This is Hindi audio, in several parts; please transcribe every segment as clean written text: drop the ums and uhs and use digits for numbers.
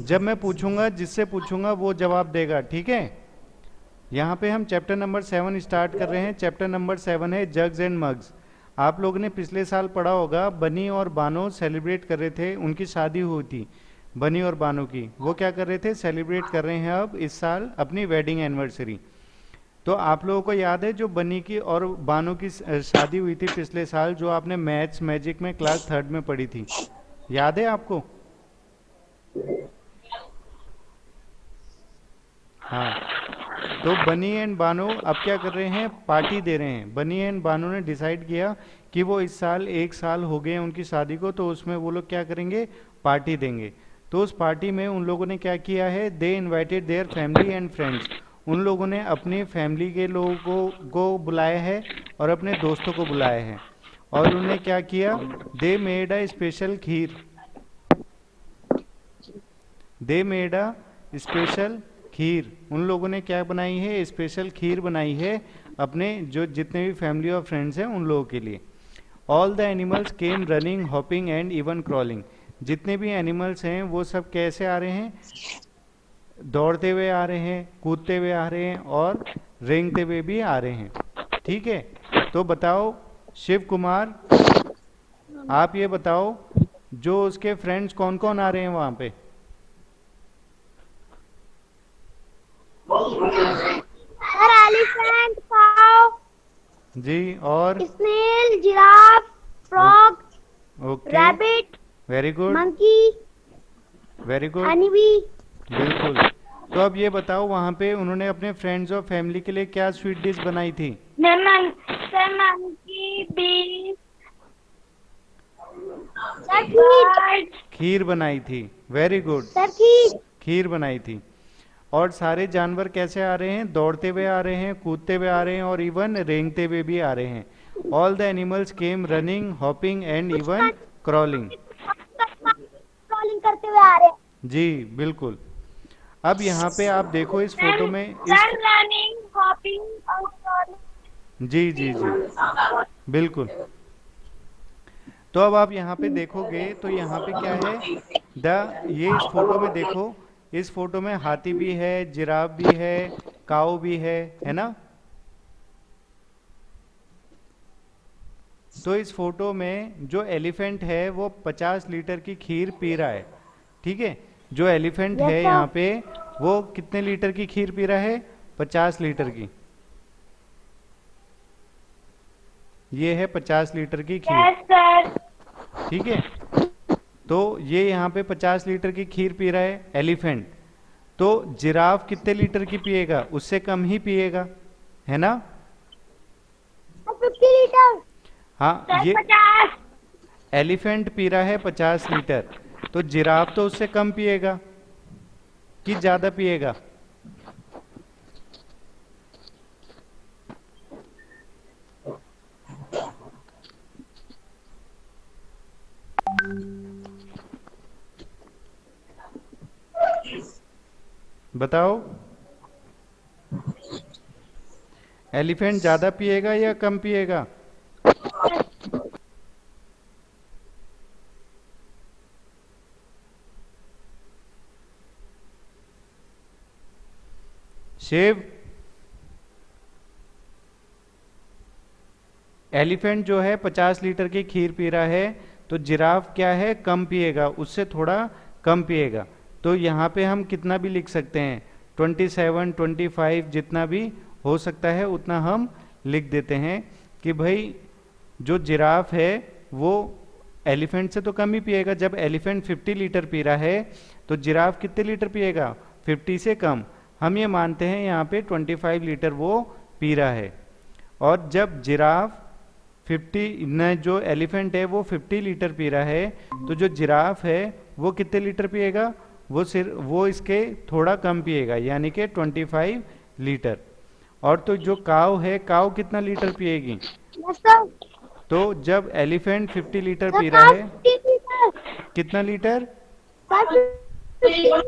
जब मैं पूछूंगा, जिससे पूछूंगा वो जवाब देगा, ठीक है। यहाँ पे हम चैप्टर नंबर 7 स्टार्ट कर रहे हैं। चैप्टर नंबर 7 है जग्स एंड मग्स। आप लोगों ने पिछले साल पढ़ा होगा, बनी और बानो सेलिब्रेट कर रहे थे, उनकी शादी हुई थी बनी और बानो की। वो क्या कर रहे थे, सेलिब्रेट कर रहे हैं अब इस साल अपनी वेडिंग एनिवर्सरी। तो आप लोगों को याद है जो बनी की और बानो की शादी हुई थी पिछले साल, जो आपने मैथ्स मैजिक में क्लास 3rd में पढ़ी थी, याद है आपको? हाँ। तो बनी एंड बानो अब क्या कर रहे हैं, पार्टी दे रहे हैं। बनी एंड बानो ने डिसाइड किया कि वो इस साल 1 साल हो गए हैं उनकी शादी को, तो उसमें वो लोग क्या करेंगे, पार्टी देंगे। तो उस पार्टी में उन लोगों ने क्या किया है, दे invited their family and friends. उन लोगों ने अपनी फैमिली के लोगों को बुलाया है और अपने दोस्तों को बुलाया है। और उन्होंने क्या किया, they made a special kheer. They made a special kheer. उन लोगों ने क्या बनाई है, स्पेशल खीर बनाई है अपने जो जितने भी फैमिली और फ्रेंड्स हैं उन लोगों के लिए। All the animals came running hopping and even crawling. जितने भी एनिमल्स हैं वो सब कैसे आ रहे हैं, दौड़ते हुए आ रहे हैं, कूदते हुए आ रहे हैं और रेंगते हुए भी आ रहे हैं, ठीक है। तो बताओ शिव कुमार, आप ये बताओ जो उसके फ्रेंड्स कौन कौन आ रहे हैं वहां पे? सर एलिफेंट, काउ, जी, और? Snail, giraffe, frog, okay, rabbit, very good, monkey, very good, honey bee. बिल्कुल। तो अब ये बताओ वहाँ पे उन्होंने अपने फ्रेंड्स और फैमिली के लिए क्या स्वीट डिश बनाई थी? सर मंकी, बी, सर खीर, खीर बनाई थी, वेरी गुड, सर खीर, खीर बनाई थी। और सारे जानवर कैसे आ रहे हैं, दौड़ते हुए आ रहे हैं, कूदते हुए आ रहे हैं और इवन रेंगते हुए भी आ रहे हैं। All the animals came running hopping and कुछ इवन क्रॉलिंग। ट्रॉलिंग करते हुए आ रहे हैं। जी बिल्कुल। अब यहाँ पे आप देखो इस सर फोटो में सर रनिंग, हॉपिंग और जी जी जी, बिल्कुल। तो अब आप यहाँ पे देखोगे तो यहाँ पे क्या है, ये इस फोटो में देखो, इस फोटो में हाथी भी है, जिराफ भी है, काऊ भी है ना। तो इस फोटो में जो एलिफेंट है वो 50 लीटर की खीर पी रहा है, ठीक है। जो एलिफेंट यस है सर। यहाँ पे वो कितने लीटर की खीर पी रहा है, 50 लीटर की। ये है 50 लीटर की खीर, यस सर। ठीक है। तो ये यहाँ पे 50 लीटर की खीर पी रहा है एलिफेंट। तो जिराफ कितने लीटर की पिएगा, उससे कम ही पिएगा, है ना। 50 लीटर। हाँ, सर ये 50। एलिफेंट पी रहा है 50 लीटर, तो जिराफ तो उससे कम पिएगा कि ज्यादा पिएगा? बताओ, एलिफेंट ज्यादा पिएगा या कम पिएगा? शिव, एलिफेंट जो है 50 लीटर की खीर पी रहा है, तो जिराफ क्या है, कम पिएगा, उससे थोड़ा कम पिएगा। तो यहाँ पे हम कितना भी लिख सकते हैं, 27, 25, जितना भी हो सकता है उतना हम लिख देते हैं कि भाई जो जिराफ है वो एलिफेंट से तो कम ही पिएगा। जब एलिफेंट 50 लीटर पी रहा है तो जिराफ कितने लीटर पिएगा, 50 से कम। हम ये मानते हैं यहाँ पे 25 लीटर वो पी रहा है। और जब जिराफ 50 न जो एलिफेंट है वो 50 लीटर पी रहा है, तो जो जिराफ है वो कितने लीटर पिएगा, वो इसके थोड़ा कम पिएगा, यानी कि 25 लीटर। और तो जो काव है, काव कितना लीटर पिएगी? Yes sir. तो जब एलिफेंट 50 लीटर सर पी रहा काउ है, 50 लीटर। कितना लीटर? सर 15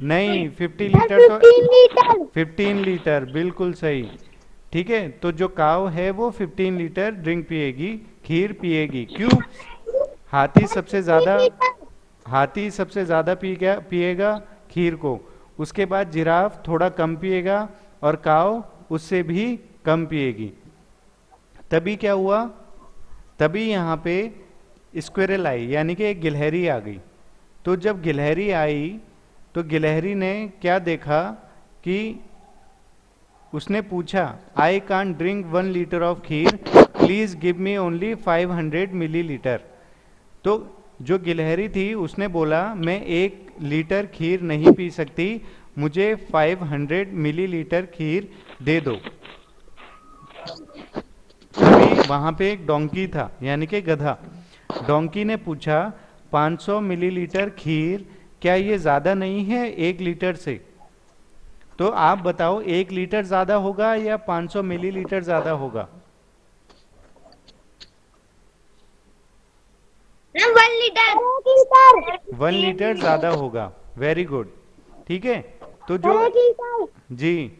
नहीं, 50 सर लीटर तो 15 लीटर। 15 लीटर, बिल्कुल सही, ठीक है। तो जो काव है वो 15 लीटर ड्रिंक पिएगी, खीर पिएगी। क्यों? हाथी सर सबसे 15 ज्यादा, लीटर हाथी सबसे ज़्यादा पिएगा खीर को, उसके बाद जिराफ थोड़ा कम पिएगा और काव उससे भी कम पिएगी। तभी क्या हुआ, तभी यहाँ पे स्क्विरल आई, यानी कि एक गिलहरी आ गई। तो जब गिलहरी आई तो गिलहरी ने क्या देखा कि उसने पूछा, I can't drink 1 litre of kheer, please give me only 500 millilitre. तो जो गिलहरी थी उसने बोला, मैं 1 लीटर खीर नहीं पी सकती, मुझे 500 मिलीलीटर खीर दे दो। तभी वहां पे एक डोंकी था, यानी कि गधा। डोंकी ने पूछा, 500 मिलीलीटर खीर, क्या ये ज्यादा नहीं है 1 लीटर से? तो आप बताओ, 1 लीटर ज्यादा होगा या 500 मिलीलीटर ज्यादा होगा? 1 लीटर। 1 लीटर। 1 लीटर ज्यादा होगा। Very good. ठीक है, तो जो 1 लीटर। जी,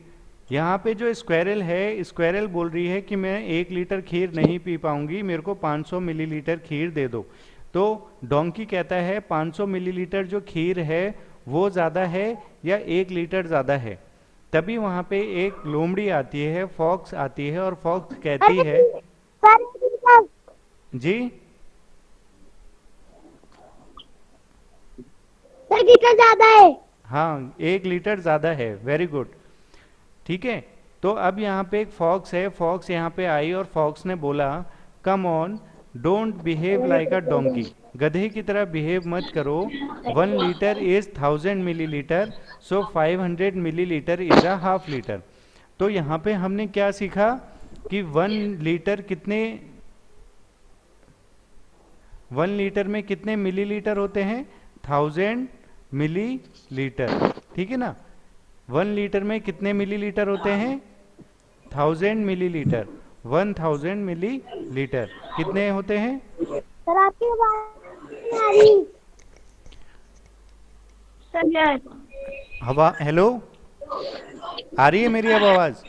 यहाँ पे जो स्क्वेरल है, स्क्वेरल बोल रही है कि मैं 1 लीटर खीर नहीं पी पाऊंगी, मेरे को 500 मिलीलीटर खीर दे दो। तो डोंकी कहता है 500 मिलीलीटर जो खीर है वो ज़्यादा है या 1 लीटर ज़्यादा है? तभी वहाँ पे एक लोमड़ी आती है, फॉक्स आती है, और फॉक्स कहती है, सर 1 लीटर। जी 1 लीटर ज्यादा है। हाँ, 1 लीटर ज़्यादा है। Very good. ठीक है, तो अब यहाँ पे एक फॉक्स है, फॉक्स यहाँ पे आई और फॉक्स ने बोला, come on, don't behave like a donkey, गधे की तरह बिहेव मत करो। 1 litre is 1000 millilitre, so 500 millilitre is a half litre. तो यहाँ पे हमने क्या सीखा कि 1 लीटर कितने, 1 लीटर में कितने मिलीलीटर होते हैं? 1000 मिलीलीटर। ठीक है ना, 1 लीटर में कितने मिलीलीटर होते हैं? 1000 मिलीलीटर। 1000 मिलीलीटर कितने होते हैं? सर आपकी आवाज नहीं आ रही। सर हवा, हेलो, आ रही है मेरी अब आवाज?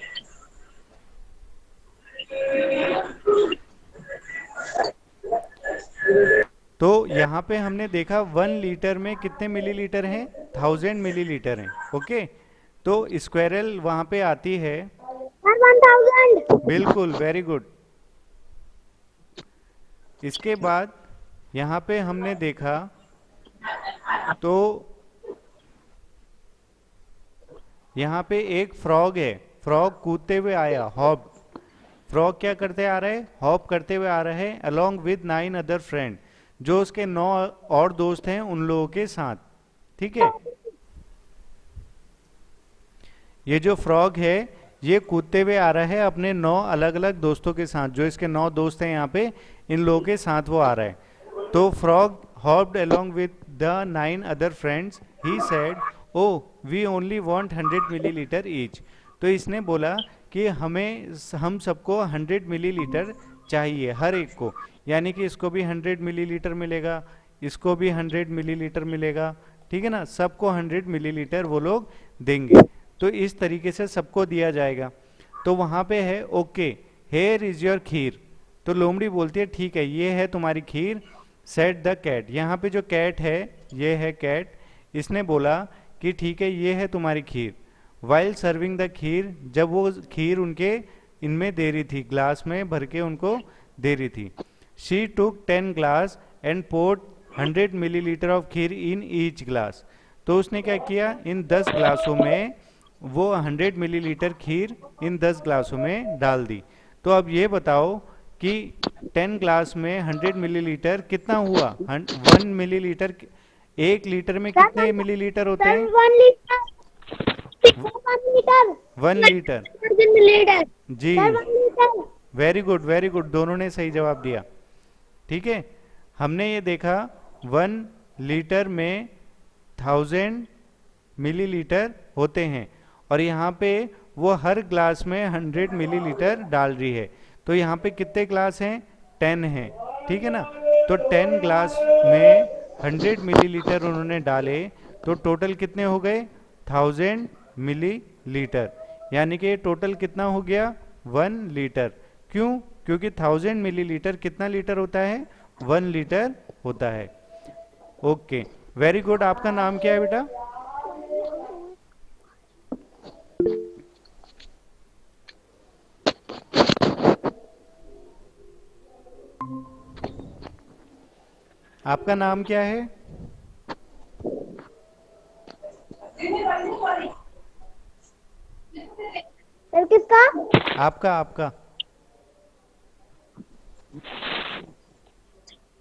तो यहाँ पे हमने देखा 1 लीटर में कितने मिलीलीटर हैं? 1000 मिलीलीटर हैं। ओके, तो स्क्वेरल वहां पे आती है। सर 1000। बिल्कुल, वेरी गुड। इसके बाद यहाँ पे हमने देखा, तो यहाँ पे एक फ्रॉग है, फ्रॉग कूदते हुए आया, हॉप। फ्रॉग क्या करते आ रहे हैं? हॉप करते हुए आ रहे हैं, अलोंग विद 9 अदर फ्रेंड, जो उसके 9 और दोस्त हैं उन लोगों के साथ। ठीक है, ये जो फ्रॉग है ये कूदते हुए आ रहा है अपने 9 अलग अलग दोस्तों के साथ, जो इसके 9 दोस्त हैं यहाँ पे, इन लोगों के साथ वो आ रहा है। तो frog hopped along with the 9 other friends, he said, oh we only want 100 millilitre each. तो इसने बोला कि हम सबको 100 मिलीलीटर चाहिए हर एक को, यानी कि इसको भी 100 मिलीलीटर मिलेगा, इसको भी 100 मिलीलीटर मिलेगा। ठीक है ना, सबको 100 मिलीलीटर वो लोग देंगे। तो इस तरीके से सबको दिया जाएगा। तो वहाँ पे है, ओके हेयर इज योर खीर। तो लोमड़ी बोलती है, ठीक है ये है तुम्हारी खीर। सेट द कैट, यहाँ पे जो कैट है ये है कैट, इसने बोला कि ठीक है ये है तुम्हारी खीर। वाइल सर्विंग द खीर, जब वो खीर उनके इनमें दे रही थी, ग्लास में भर के उनको दे रही थी, she took 10 glass and poured 100 millilitre of kheer in each glass. तो उसने क्या किया, इन 10 ग्लासों में वो 100 मिलीलीटर खीर इन 10 ग्लासों में डाल दी। तो अब ये बताओ कि 10 ग्लास में 100 मिलीलीटर कितना हुआ? 1 मिलीलीटर, 1 लीटर में कितने मिलीलीटर होते हैं? 1 लीटर। 1 लीटर। 1 लीटर। मिलीलीटर। जी, 1 litre. Very good very good, दोनों ने सही जवाब दिया। ठीक है, हमने ये देखा 1 लीटर में 1000 मिलीलीटर होते हैं, और यहाँ पे वो हर ग्लास में 100 मिलीलीटर डाल रही है। तो यहाँ पे कितने ग्लास हैं? 10 हैं। ठीक है ना, तो 10 ग्लास में 100 मिलीलीटर उन्होंने डाले, तो टोटल कितने हो गए? 1000 मिलीलीटर, यानी कि टोटल कितना हो गया? 1 लीटर। क्यों? क्योंकि 1000 मिलीलीटर कितना लीटर होता है? 1 लीटर होता है। Okay, very good. आपका नाम क्या है बेटा? आपका नाम क्या है? सर किसका? आपका आपका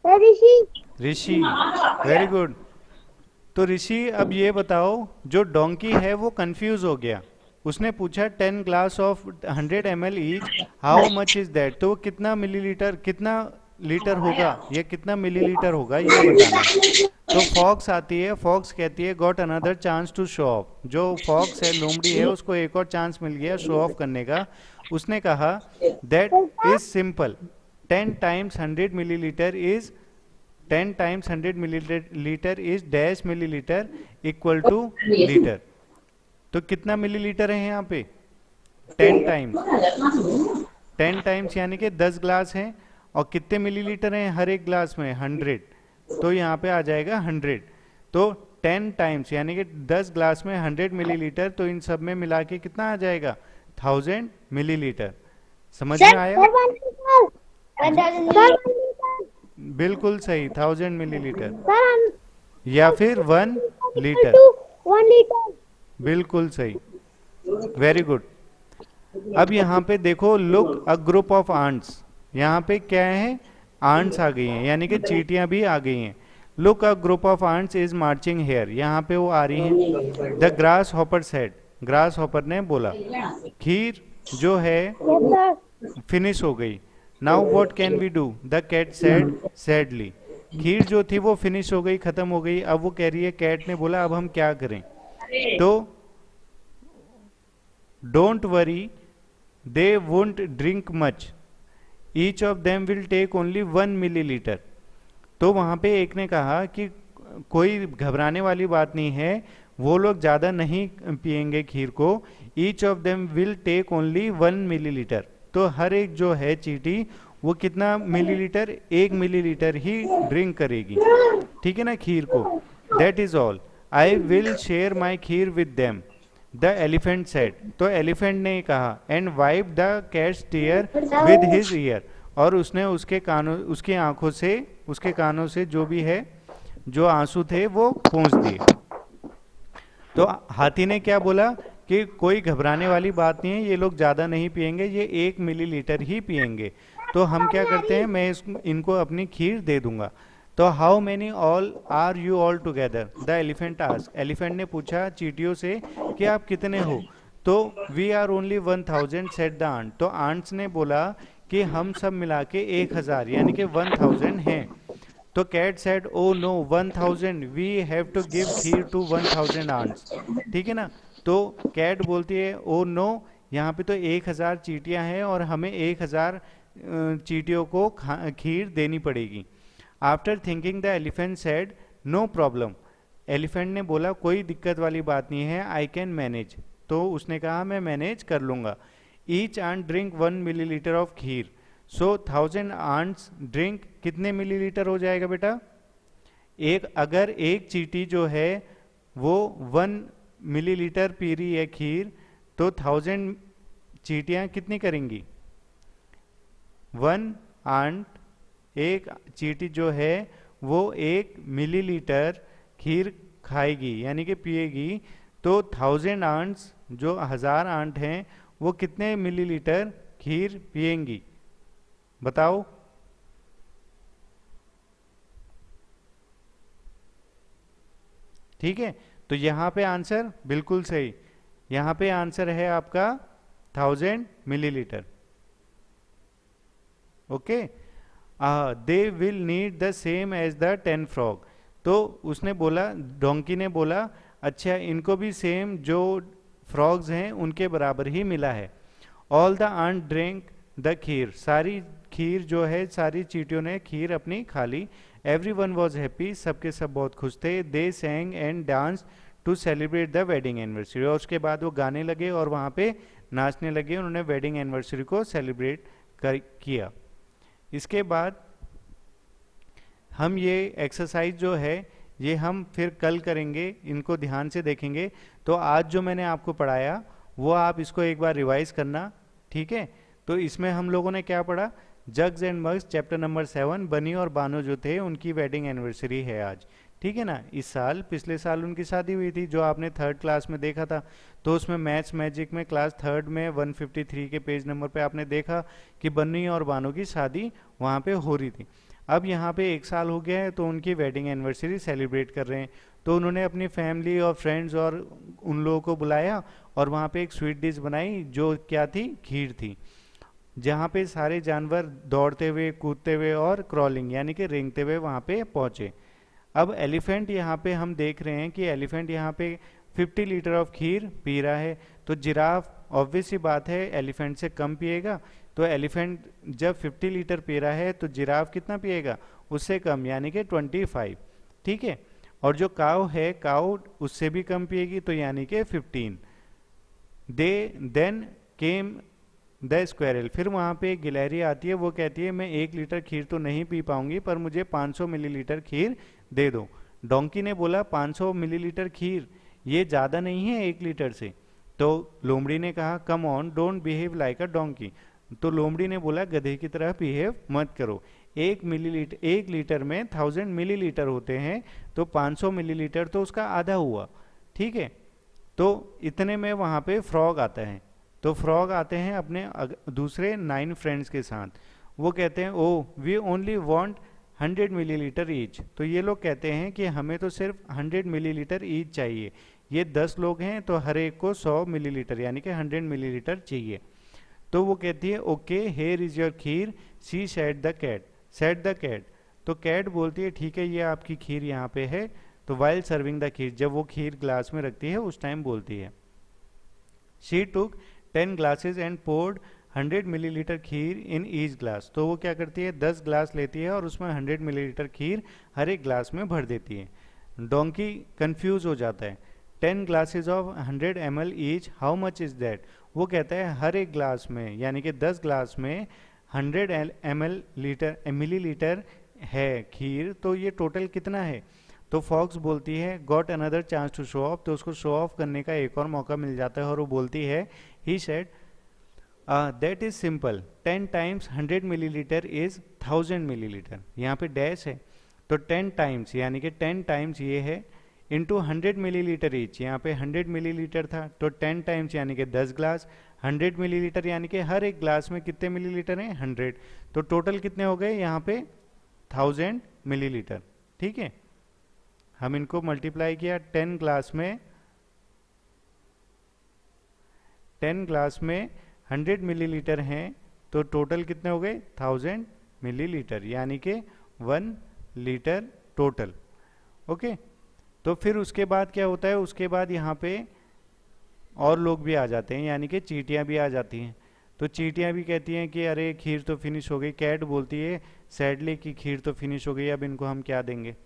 sir Rishi. Rishi. Very good. तो ऋषि अब ये बताओ, जो डोंकी है वो कंफ्यूज हो गया। उसने पूछा 10 glass of 100 ml each, how much is that? तो वो कितना मिलीलीटर, कितना लीटर होगा, ये कितना मिलीलीटर होगा, ये बताना है। तो फॉक्स आती है, फॉक्स कहती है got another chance to show off. जो फॉक्स है, लोमड़ी है, उसको एक और चांस मिल गया शो ऑफ करने का। उसने कहा that is simple, 10 times 100 millilitre is 10 times 100 millilitre is dash millilitre equal two litre. तो कितना मिलीलीटर है यहाँ पे? 10 टाइम्स। 10 टाइम्स यानी कि 10 ग्लास हैं, और कितने मिलीलीटर हैं हर एक ग्लास में? 100। तो यहाँ पे आ जाएगा 100। तो 10 टाइम्स यानी कि 10 ग्लास में 100 मिलीलीटर, तो इन सब में मिला के कितना आ जाएगा? 1000 मिलीलीटर। समझ में आया? Sir 1 litre. Sir 1 litre. बिल्कुल सही, 1000 मिलीलीटर सर या फिर 1 इक्वल लीटर। To 1 litre. बिल्कुल सही, वेरी गुड। अब यहाँ पे देखो, look a group of ants. यहाँ पे क्या है? आंट्स आ गई हैं, यानी कि चींटियां भी आ गई हैं। Look a group of ants is marching here. यहाँ पे वो आ रही हैं। The grasshopper said, grasshopper ने बोला, खीर जो है यस सर। फिनिश हो गई। Now what can we do? The cat said sadly. खीर जो थी वो फिनिश हो गई, खत्म हो गई। अब वो कह रही है, कैट ने बोला अब हम क्या करें? तो don't worry, they won't drink much, each of them will take only 1 millilitre. तो वहाँ पे एक ने कहा कि कोई घबराने वाली बात नहीं है, वो लोग ज़्यादा नहीं पिएंगे खीर को। Each of them will take only 1 millilitre. तो हर एक जो है चींटी, वो कितना मिलीलीटर? 1 मिलीलीटर ही ड्रिंक करेगी, ठीक है ना, खीर को। That is all, I will share my kheer with them, the elephant said. तो एलिफेंट ने कहा, and wipe the cat's tear with his ear. और उसने उसके कानों, उसकी आंखों से, उसके कानों से जो भी है, जो आंसू थे वो पोंछ दिए। तो हाथी ने क्या बोला कि कोई घबराने वाली बात नहीं है, ये लोग ज़्यादा नहीं पिएंगे, ये 1 मिलीलीटर ही पिएंगे। तो हम क्या करते हैं, मैं इनको अपनी खीर दे दूंगा। तो how many all are you all together? The elephant ask. Elephant ने पूछा चींटियों से कि आप कितने हो? तो we are only 1000 said the ant. तो आंट्स ने बोला कि हम सब मिला के 1000 यानी कि 1000 हैं। तो cat said oh no 1000, we have to give kheer to 1000 ants. ठीक है ना? तो कैट बोलती है ओ नो, यहाँ पे तो 1000 चींटियाँ हैं और हमें 1000 चींटियों को खीर देनी पड़ेगी। After thinking the elephant said no problem. Elephant ने बोला कोई दिक्कत वाली बात नहीं है, आई कैन मैनेज। तो उसने कहा मैं मैनेज कर लूँगा। Each ant drink 1 millilitre of kheer. So 1000 ants drink कितने मिलीलीटर हो जाएगा बेटा? अगर एक चींटी जो है वो 1 मिलीलीटर पी रही है खीर, तो 1000 चींटियाँ कितनी करेंगी? 1 आंट, एक चींटी जो है वो 1 मिलीलीटर खीर खाएगी यानी कि पिएगी। तो 1000 आंट्स, जो 1000 आंट हैं, वो कितने मिलीलीटर खीर पिएंगी? बताओ। ठीक है, तो यहाँ पे आंसर बिल्कुल सही। यहाँ पे आंसर है आपका 1000 millilitre. Okay, they will need the same as the 10 frog. तो उसने बोला, डोंकी ने बोला, अच्छा इनको भी सेम जो फ्रॉग्स हैं उनके बराबर ही मिला है। All the ant drink the kheer. सारी खीर जो है, सारी चींटियों ने खीर अपनी खा ली। एवरी वन वॉज हैप्पी, सबके सब बहुत खुश थे। They sang and dance to celebrate the wedding anniversary. और उसके बाद वो गाने लगे और वहाँ पे नाचने लगे। उन्होंने वेडिंग एनिवर्सरी को सेलिब्रेट किया। इसके बाद हम ये एक्सरसाइज जो है ये हम फिर कल करेंगे, इनको ध्यान से देखेंगे। तो आज जो मैंने आपको पढ़ाया वो आप इसको एक बार रिवाइज करना, ठीक है। तो इसमें हम लोगों ने क्या पढ़ा, jugs and mugs chapter number 7, बनी और बानो जो थे उनकी वेडिंग एनिवर्सरी है आज, ठीक है ना। इस साल, पिछले साल उनकी शादी हुई थी जो आपने थर्ड क्लास में देखा था। तो उसमें मैथ्स मैजिक में क्लास थर्ड में 153 के पेज नंबर पे आपने देखा कि बन्नी और बानो की शादी वहाँ पे हो रही थी। अब यहाँ पे 1 साल हो गया है तो उनकी वेडिंग एनिवर्सरी सेलिब्रेट कर रहे हैं। तो उन्होंने अपनी फैमिली और फ्रेंड्स और उन लोगों को बुलाया और वहाँ पे एक स्वीट डिश बनाई जो क्या थी, खीर थी, जहाँ पे सारे जानवर दौड़ते हुए, कूदते हुए और क्रॉलिंग यानी कि रेंगते हुए वहाँ पे पहुँचे। अब एलिफेंट यहाँ पे हम देख रहे हैं कि एलिफेंट यहाँ पे 50 लीटर ऑफ खीर पी रहा है। तो जिराफ, ऑब्वियस सी बात है, एलिफेंट से कम पिएगा। तो एलिफेंट जब 50 लीटर पी रहा है तो जिराफ कितना पिएगा, उससे कम, यानी कि 25, ठीक है। और जो काऊ है, काऊ उससे भी कम पिएगी, तो यानी कि 15। देन केम द स्क्वेरल, फिर वहाँ पे एक गिलहरी आती है, वो कहती है मैं 1 लीटर खीर तो नहीं पी पाऊंगी पर मुझे 500 मिलीलीटर खीर दे दो। डोंकी ने बोला 500 मिलीलीटर खीर, ये ज़्यादा नहीं है 1 लीटर से। तो लोमड़ी ने कहा come on, don't behave like a donkey. तो लोमड़ी ने बोला गधे की तरह बिहेव मत करो। 1 लीटर में 1000 मिलीलीटर होते हैं, तो 500 मिलीलीटर तो उसका आधा हुआ, ठीक है। तो इतने में वहाँ पे फ्रॉग आता है। तो फ्रॉग आते हैं अपने दूसरे 9 फ्रेंड्स के साथ। वो कहते हैं oh we only want 100 millilitre each. तो ये लोग कहते हैं कि हमें तो सिर्फ 100 मिलीलीटर ईच चाहिए। ये 10 लोग हैं तो हर एक को 100 मिलीलीटर यानी कि 100 मिलीलीटर चाहिए। तो वो कहती है okay here is your kheer, she said the cat, said the cat. तो कैट बोलती है ठीक है, ये आपकी खीर यहाँ पे है। तो वाइल सर्विंग द खीर, जब वो खीर ग्लास में रखती है उस टाइम बोलती है she took 10 glasses and poured 100 millilitre kheer in each glass. तो वो क्या करती है, 10 ग्लास लेती है और उसमें 100 मिलीलीटर खीर हर एक ग्लास में भर देती है। डोंकी कंफ्यूज हो जाता है, 10 glasses of 100 ml each, how much is that. वो कहता है हर एक ग्लास में यानी कि 10 ग्लास में 100 मिलीलीटर है खीर, तो ये टोटल कितना है। तो फॉक्स बोलती है got another chance to show off, तो उसको शो ऑफ करने का एक और मौका मिल जाता है और वो बोलती है he said that is simple, 10 times 100 millilitre is 1000 millilitre. यहाँ पे डैश है तो 10 टाइम्स यानी कि 10 टाइम्स ये है इंटू 100 मिलीलीटर ईच, यहाँ पे 100 मिलीलीटर था तो 10 टाइम्स यानी कि 10 ग्लास, 100 मिलीलीटर यानी कि हर एक ग्लास में कितने मिलीलीटर हैं, 100। तो टोटल कितने हो गए यहाँ पे 1000 मिलीलीटर, ठीक है। हम इनको मल्टीप्लाई किया, 10 ग्लास में 100 मिलीलीटर हैं तो टोटल कितने हो गए 1000 मिलीलीटर यानी कि 1 लीटर टोटल, ओके। तो फिर उसके बाद क्या होता है, उसके बाद यहाँ पे और लोग भी आ जाते हैं यानी कि चींटियाँ भी आ जाती हैं। तो चींटियाँ भी कहती हैं कि अरे खीर तो फिनिश हो गई। कैट बोलती है सैडली कि खीर तो फिनिश हो गई, अब इनको हम क्या देंगे।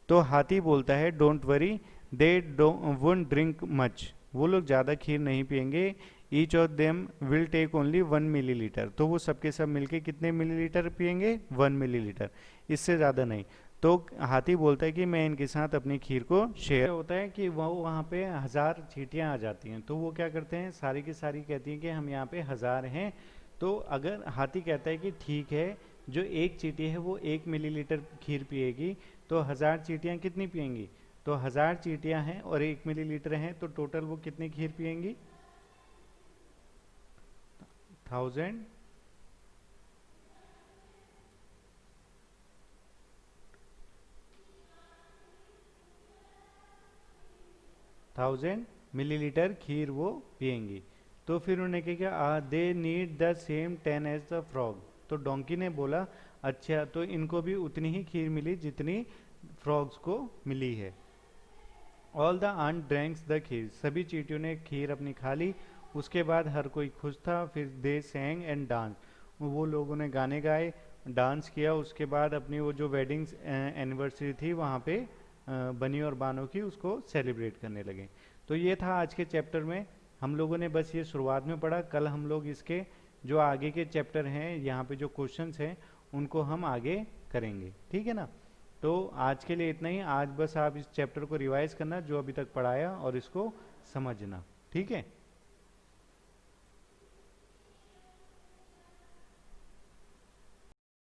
तो हाथी बोलता है don't worry they won't drink much, वो लोग ज़्यादा खीर नहीं पियेंगे। Each of them will take only 1 millilitre, तो वो सबके सब मिलके कितने मिलीलीटर पियेंगे, 1 मिलीलीटर, इससे ज़्यादा नहीं। तो हाथी बोलता है कि मैं इनके साथ अपनी खीर को शेयर। होता है कि वो वहाँ पे 1000 चींटियाँ आ जाती हैं, तो वो क्या करते हैं, सारी की सारी कहती हैं कि हम यहाँ पे 1000 हैं। तो अगर हाथी कहता है कि ठीक है, जो एक चींटी है वो 1 मिलीलीटर खीर पिएगी, तो 1000 चींटियाँ कितनी पिएंगी, तो 1000 चींटियाँ हैं और 1 मिलीलीटर हैं, तो टोटल वो कितनी खीर पिएंगी, 1000 मिलीलीटर खीर वो पिएंगी। तो फिर उन्होंने क्या किया, they need the same 10 as the frog. तो डोंकी ने बोला अच्छा, तो इनको भी उतनी ही खीर मिली जितनी फ्रॉग्स को मिली है। ऑल द आंट ड्रैंक्स द खीर, सभी चींटियों ने खीर अपनी खा ली। उसके बाद हर कोई खुश था। फिर दे सैंग एंड डांस, वो लोगों ने गाने गाए, डांस किया। उसके बाद अपनी वो जो वेडिंग एनिवर्सरी थी वहाँ पे बनी और बानो की, उसको सेलिब्रेट करने लगे। तो ये था आज के चैप्टर में, हम लोगों ने बस ये शुरुआत में पढ़ा। कल हम लोग इसके जो आगे के चैप्टर हैं, यहाँ पे जो क्वेश्चंस हैं उनको हम आगे करेंगे, ठीक है ना। तो आज के लिए इतना ही। आज बस आप इस चैप्टर को रिवाइज करना जो अभी तक पढ़ाया और इसको समझना, ठीक है।